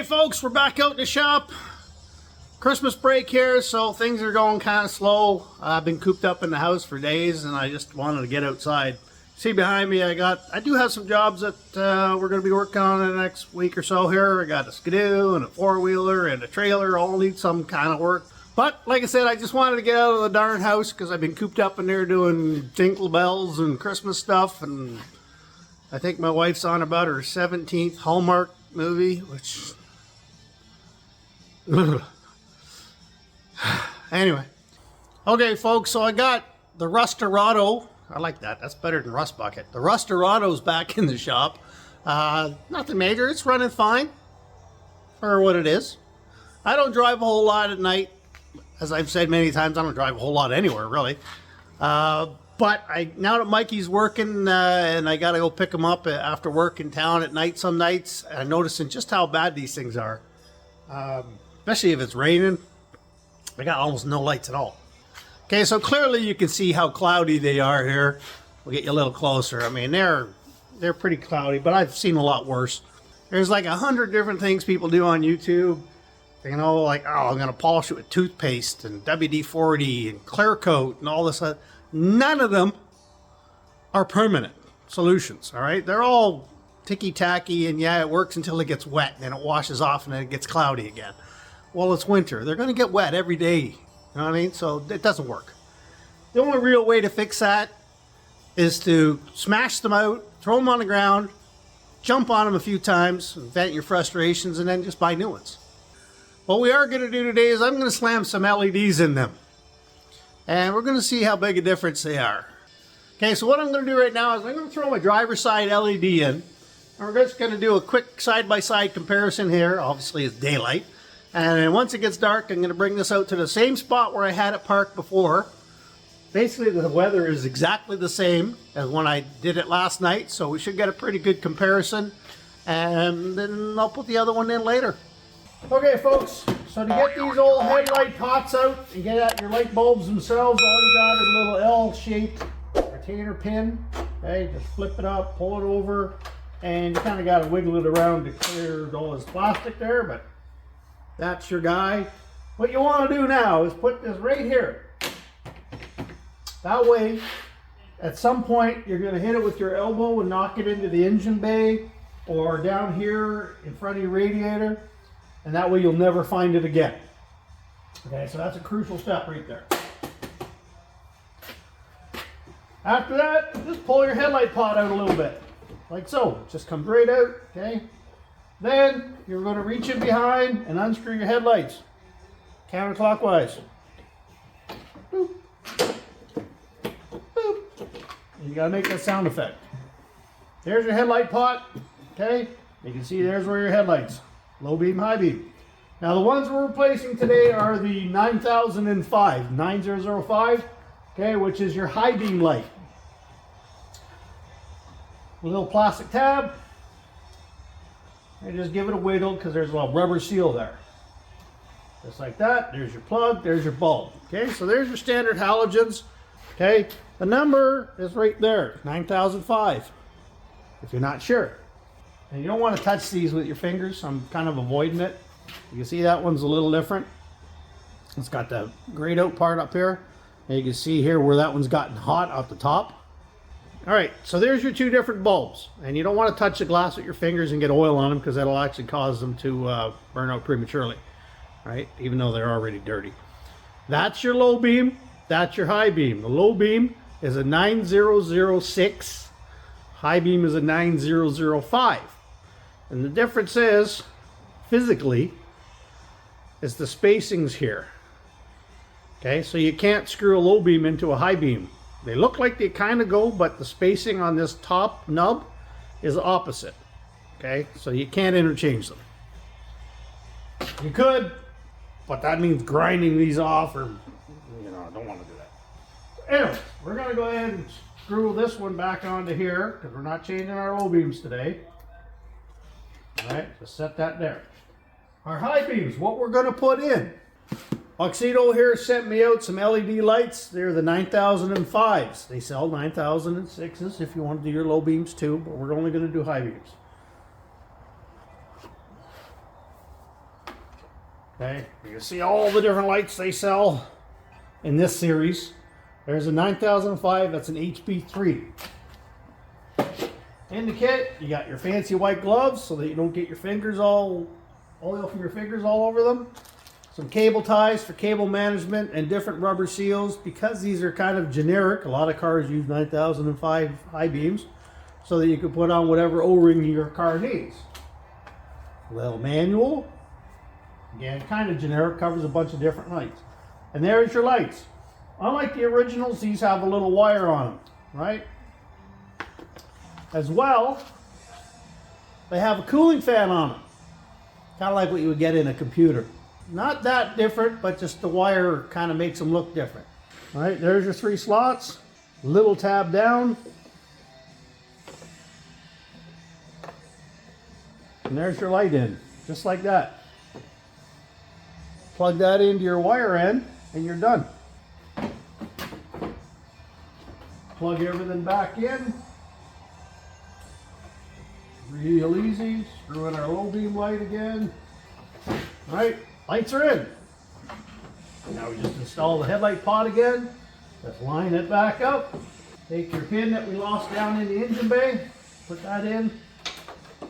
Okay folks, we're back out in the shop. Christmas break here, so things are going kind of slow. I've been cooped up in the house for days and I just wanted to get outside. See behind me, I do have some jobs that we're going to be working on in the next week or so here. I got a skidoo and a four-wheeler and a trailer, all need some kind of work. But like I said, I just wanted to get out of the darn house because I've been cooped up in there doing Jingle Bells and Christmas stuff, and I think my wife's on about her 17th Hallmark movie, which anyway. Okay folks, so I got the Rustorado. I like that, that's better than Rust Bucket. The Rustorado's back in the shop. Nothing major, it's running fine for what it is. I don't drive a whole lot at night. As I've said many times, I don't drive a whole lot anywhere really. But now that Mikey's working and I gotta go pick him up after work in town at night some nights, I'm noticing just how bad these things are. Especially if it's raining. I got almost no lights at all. Okay, so clearly you can see how cloudy they are here. We'll get you a little closer. I mean, they're pretty cloudy, but I've seen a lot worse. There's like 100 different things people do on YouTube. You know, like, oh, I'm gonna polish it with toothpaste and WD-40 and clear coat and all this. None of them are permanent solutions, all right? They're all ticky-tacky, and yeah, it works until it gets wet, and then it washes off, and then it gets cloudy again. Well, it's winter. They're gonna get wet every day, you know what I mean? So it doesn't work. The only real way to fix that is to smash them out, throw them on the ground, jump on them a few times, vent your frustrations, and then just buy new ones. What we are gonna do today is I'm gonna slam some LEDs in them. And we're going to see how big a difference they are. Okay, so what I'm going to do right now is I'm going to throw my driver's side LED in. And we're just going to do a quick side-by-side comparison here. Obviously, it's daylight. And then once it gets dark, I'm going to bring this out to the same spot where I had it parked before. Basically, the weather is exactly the same as when I did it last night. So we should get a pretty good comparison. And then I'll put the other one in later. Okay folks, so to get these old headlight pots out and get at your light bulbs themselves, all you got is a little L-shaped retainer pin. Okay, just flip it up, pull it over, and you kind of got to wiggle it around to clear all this plastic there, but that's your guy. What you want to do now is put this right here. That way, at some point, you're going to hit it with your elbow and knock it into the engine bay or down here in front of your radiator. And that way you'll never find it again. Okay, so that's a crucial step right there. After that, just pull your headlight pot out a little bit. Like so. It just comes right out, okay? Then you're going to reach in behind and unscrew your headlights. Counterclockwise. Boop. Boop. And you got to make that sound effect. There's your headlight pot, okay? You can see there's where your headlights. Low beam, high beam. Now the ones we're replacing today are the 9005, okay, which is your high beam light. A little plastic tab. And just give it a wiggle because there's a little rubber seal there. Just like that. There's your plug, there's your bulb. Okay, so there's your standard halogens. Okay, the number is right there, 9005, if you're not sure. And you don't want to touch these with your fingers. I'm kind of avoiding it. You can see that one's a little different. It's got the grayed out part up here. And you can see here where that one's gotten hot at the top. All right, so there's your two different bulbs. And you don't want to touch the glass with your fingers and get oil on them because that'll actually cause them to burn out prematurely. All right, even though they're already dirty. That's your low beam. That's your high beam. The low beam is a 9006. High beam is a 9005. And the difference is, physically, is the spacings here. Okay, so you can't screw a low beam into a high beam. They look like they kind of go, but the spacing on this top nub is opposite. Okay, so you can't interchange them. You could, but that means grinding these off, or, you know, I don't want to do that. Anyway, we're going to go ahead and screw this one back onto here, because we're not changing our low beams today. Alright, just set that there. Our high beams, what we're going to put in. Auxito here sent me out some LED lights. They're the 9005s. They sell 9006s if you want to do your low beams too, but we're only going to do high beams. Okay, you can see all the different lights they sell in this series. There's a 9005, that's an HP3. In the kit, you got your fancy white gloves so that you don't get your fingers oil from your fingers all over them. Some cable ties for cable management and different rubber seals. Because these are kind of generic, a lot of cars use 9005 high beams so that you can put on whatever O-ring your car needs. A little manual. Again, kind of generic, covers a bunch of different lights. And there's your lights. Unlike the originals, these have a little wire on them, right? As well, they have a cooling fan on them. Kind of like what you would get in a computer. Not that different, but just the wire kind of makes them look different. All right, there's your 3 slots. Little tab down. And there's your light in, just like that. Plug that into your wire end, and you're done. Plug everything back in. Real easy. Screw in our low beam light again. All right, lights are in. Now we just install the headlight pod again. Let's line it back up. Take your pin that we lost down in the engine bay. Put that in.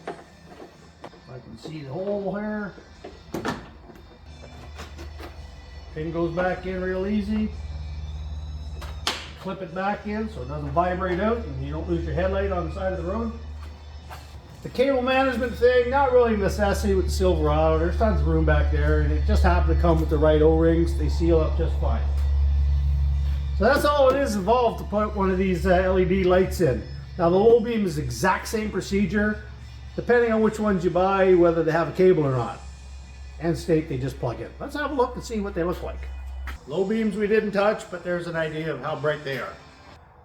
I can see the hole here. Pin goes back in real easy. Clip it back in so it doesn't vibrate out and you don't lose your headlight on the side of the road. The cable management thing, not really a necessity with the Silverado. There's tons of room back there, and it just happened to come with the right O-rings. They seal up just fine. So that's all it is involved to put one of these LED lights in. Now the low beam is the exact same procedure, depending on which ones you buy, whether they have a cable or not. And state they just plug in. Let's have a look and see what they look like. Low beams we didn't touch, but there's an idea of how bright they are.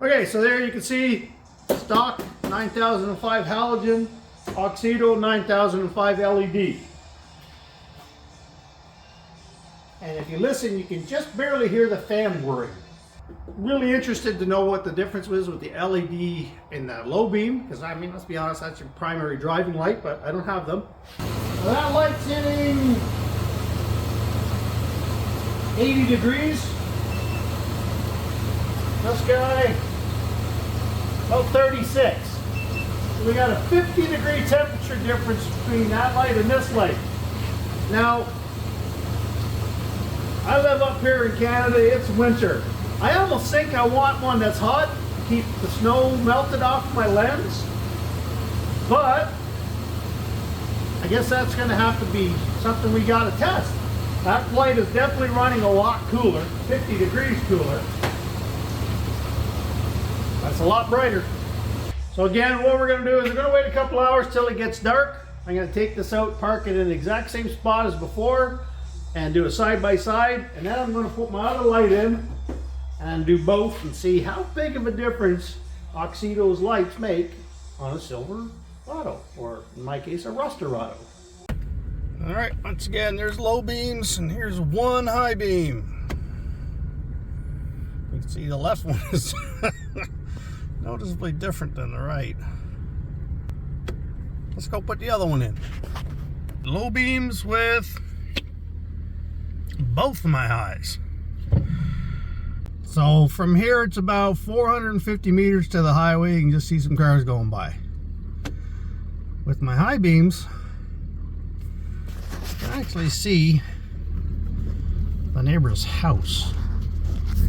Okay, so there you can see stock 9005 halogen, Auxito 9005 LED. And if you listen, you can just barely hear the fan whirring. Really interested to know what the difference was with the LED and the low beam, because I mean, let's be honest, that's your primary driving light, but I don't have them. So that light's hitting 80 degrees. This guy, about 36. So we got a 50-degree temperature difference between that light and this light. Now, I live up here in Canada, it's winter. I almost think I want one that's hot to keep the snow melted off my lens. But I guess that's going to have to be something we got to test. That light is definitely running a lot cooler, 50 degrees cooler. That's a lot brighter. So again, what we're going to do is we're going to wait a couple hours till it gets dark. I'm going to take this out, park it in the exact same spot as before, and do a side by side. And then I'm going to put my other light in and do both and see how big of a difference Auxito's lights make on a Silverado, or in my case, a Rustorado. All right, once again, there's low beams, and here's one high beam. You can see the left one is noticeably different than the right. Let's go put the other one in. Low beams with both of my highs. So from here, it's about 450 meters to the highway. You can just see some cars going by. With my high beams, I can actually see the neighbor's house,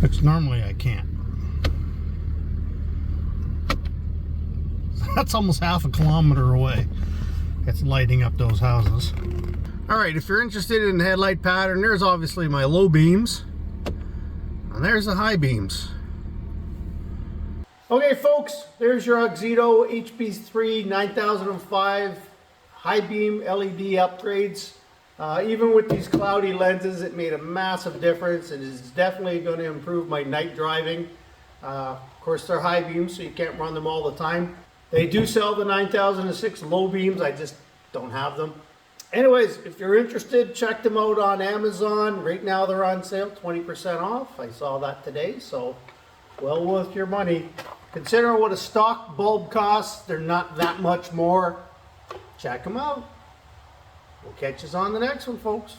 which normally I can't. That's almost half a kilometer away. It's lighting up those houses. All right, if you're interested in the headlight pattern, there's obviously my low beams, and there's the high beams. Okay folks, there's your Auxito HP3 9005 high beam LED upgrades. Even with these cloudy lenses, it made a massive difference. It is definitely going to improve my night driving. Of course, they're high beams, so you can't run them all the time. They do sell the 9006 low beams, I just don't have them. Anyways, if you're interested, check them out on Amazon. Right now they're on sale, 20% off. I saw that today, so well worth your money. Considering what a stock bulb costs, they're not that much more. Check them out. We'll catch us on the next one, folks.